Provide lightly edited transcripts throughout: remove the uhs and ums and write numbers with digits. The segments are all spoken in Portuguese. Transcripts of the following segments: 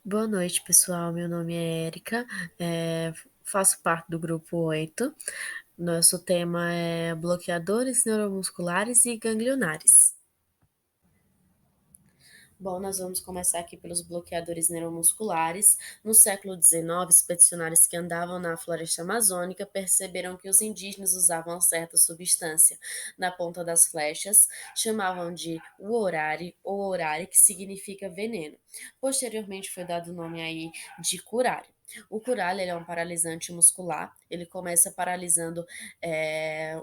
Boa noite, pessoal. Meu nome é Erika, faço parte do grupo 8. Nosso tema é bloqueadores neuromusculares e ganglionares. Bom, nós vamos começar aqui pelos bloqueadores neuromusculares. No século XIX, expedicionários que andavam na floresta amazônica perceberam que os indígenas usavam certa substância na ponta das flechas, chamavam de uorari ou orari, que significa veneno. Posteriormente foi dado o nome aí de curare. O curare ele é um paralisante muscular, ele começa paralisando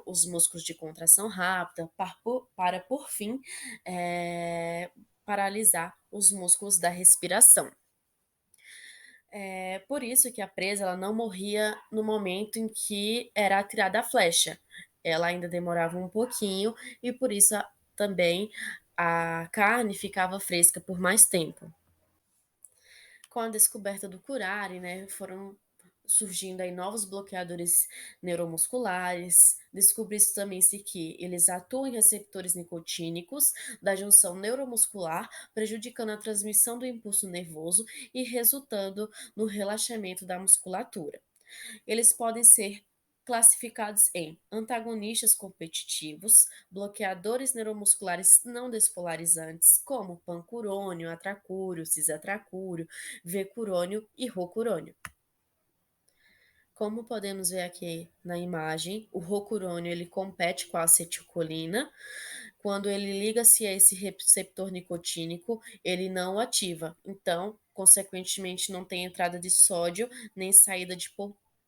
os músculos de contração rápida, para por fim paralisar os músculos da respiração. É por isso que a presa ela não morria no momento em que era atirada a flecha. Ela ainda demorava um pouquinho e por isso também a carne ficava fresca por mais tempo. Com a descoberta do curare, né, foram surgindo aí novos bloqueadores neuromusculares. Descobriu-se também-se que eles atuam em receptores nicotínicos da junção neuromuscular, prejudicando a transmissão do impulso nervoso e resultando no relaxamento da musculatura. Eles podem ser classificados em antagonistas competitivos, bloqueadores neuromusculares não despolarizantes, como pancurônio, atracúrio, cisatracúrio, vecurônio e rocurônio. Como podemos ver aqui na imagem, o rocurônio ele compete com a acetilcolina. Quando ele liga-se a esse receptor nicotínico, ele não o ativa. Então, consequentemente, não tem entrada de sódio nem saída de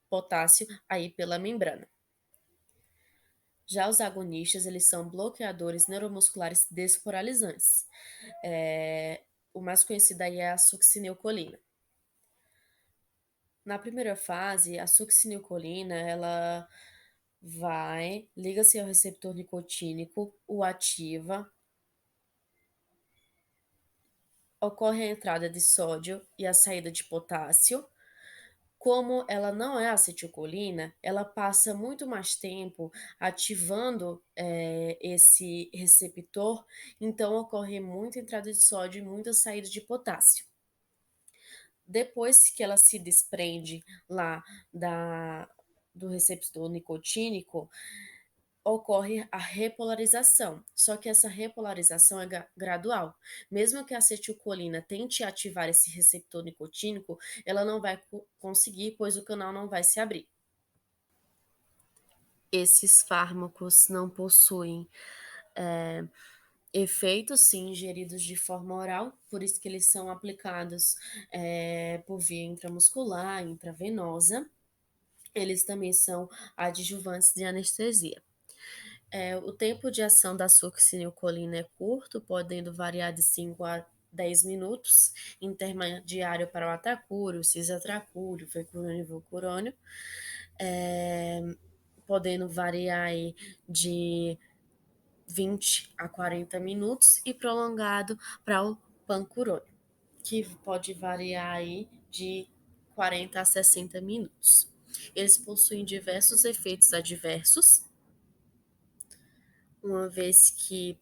potássio aí pela membrana. Já os agonistas, eles são bloqueadores neuromusculares despolarizantes. O mais conhecido aí é a succinilcolina. Na primeira fase, a succinilcolina, ela liga-se ao receptor nicotínico, o ativa, ocorre a entrada de sódio e a saída de potássio. Como ela não é acetilcolina, ela passa muito mais tempo ativando esse receptor, então ocorre muita entrada de sódio e muita saída de potássio. Depois que ela se desprende lá do receptor nicotínico, ocorre a repolarização. Só que essa repolarização é gradual. Mesmo que a acetilcolina tente ativar esse receptor nicotínico, ela não vai conseguir, pois o canal não vai se abrir. Esses fármacos não possuem efeitos, sim, ingeridos de forma oral, por isso que eles são aplicados por via intramuscular, intravenosa. Eles também são adjuvantes de anestesia. O tempo de ação da succinilcolina é curto, podendo variar de 5 a 10 minutos, intermediário para o atacúrio, cisatracúrio, fecurônio e vulcurônio, podendo variar aí de 20 a 40 minutos e prolongado para o pancurônio, que pode variar aí de 40 a 60 minutos. Eles possuem diversos efeitos adversos, uma vez que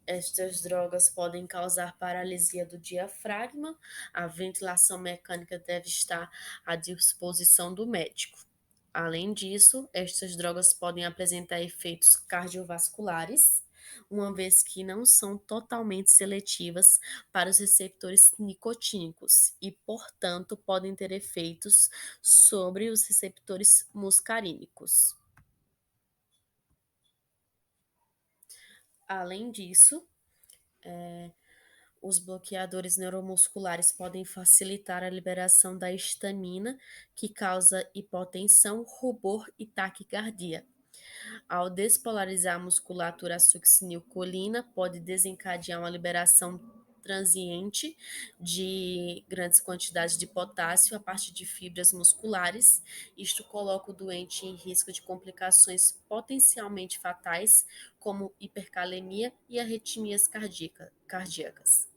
estas drogas podem causar paralisia do diafragma, a ventilação mecânica deve estar à disposição do médico. Além disso, estas drogas podem apresentar efeitos cardiovasculares, uma vez que não são totalmente seletivas para os receptores nicotínicos e, portanto, podem ter efeitos sobre os receptores muscarínicos. Além disso, os bloqueadores neuromusculares podem facilitar a liberação da histamina, que causa hipotensão, rubor e taquicardia. Ao despolarizar a musculatura, a succinilcolina pode desencadear uma liberação transiente de grandes quantidades de potássio a partir de fibras musculares. Isto coloca o doente em risco de complicações potencialmente fatais, como hipercalemia e arritmias cardíacas.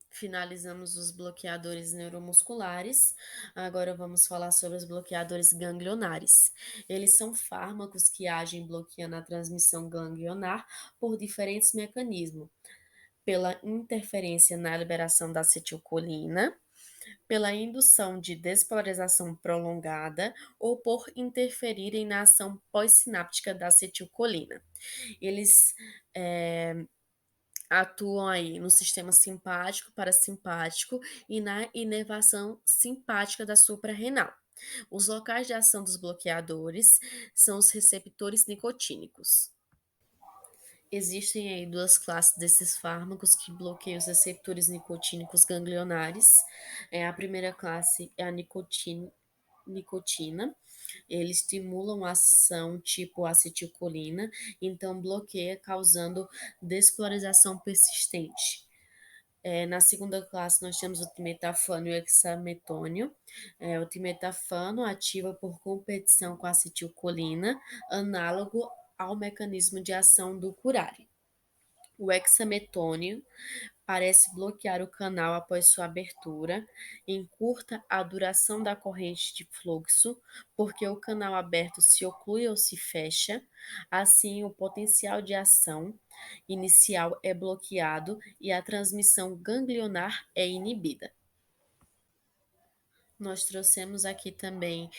Finalizamos os bloqueadores neuromusculares. Agora vamos falar sobre os bloqueadores ganglionares. Eles são fármacos que agem bloqueando a transmissão ganglionar por diferentes mecanismos. pela interferência na liberação da acetilcolina, pela indução de despolarização prolongada ou por interferirem na ação pós-sináptica da acetilcolina. Eles atuam aí no sistema simpático, parasimpático e na inervação simpática da suprarrenal. Os locais de ação dos bloqueadores são os receptores nicotínicos. Existem aí duas classes desses fármacos que bloqueiam os receptores nicotínicos ganglionares. A primeira classe é a nicotina. Eles estimulam a ação tipo acetilcolina, então bloqueia, causando despolarização persistente. Na segunda classe, nós temos o timetafano e o hexametônio. O timetafano ativa por competição com a acetilcolina, análogo ao mecanismo de ação do curare. O hexametônio parece bloquear o canal após sua abertura, encurta a duração da corrente de fluxo, porque o canal aberto se oclui ou se fecha, assim o potencial de ação inicial é bloqueado e a transmissão ganglionar é inibida. Nós trouxemos aqui também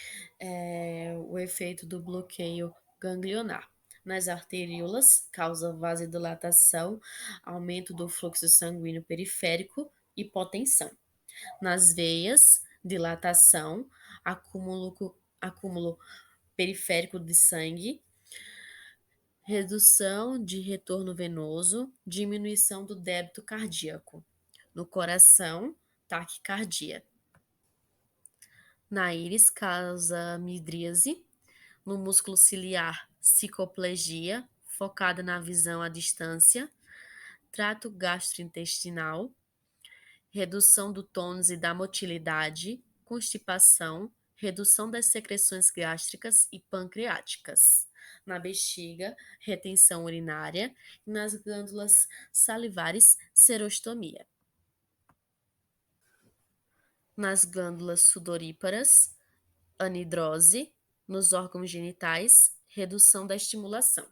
o efeito do bloqueio ganglionar. Nas arteríolas, causa vasodilatação, aumento do fluxo sanguíneo periférico, hipotensão. Nas veias, dilatação, acúmulo periférico de sangue, redução de retorno venoso, diminuição do débito cardíaco. No coração, taquicardia. Na íris, causa midríase. No músculo ciliar, cicoplegia, focada na visão à distância. Trato gastrointestinal, redução do tônus e da motilidade, constipação, redução das secreções gástricas e pancreáticas. Na bexiga, retenção urinária e nas glândulas salivares, serostomia. Nas glândulas sudoríparas, anidrose, nos órgãos genitais, redução da estimulação.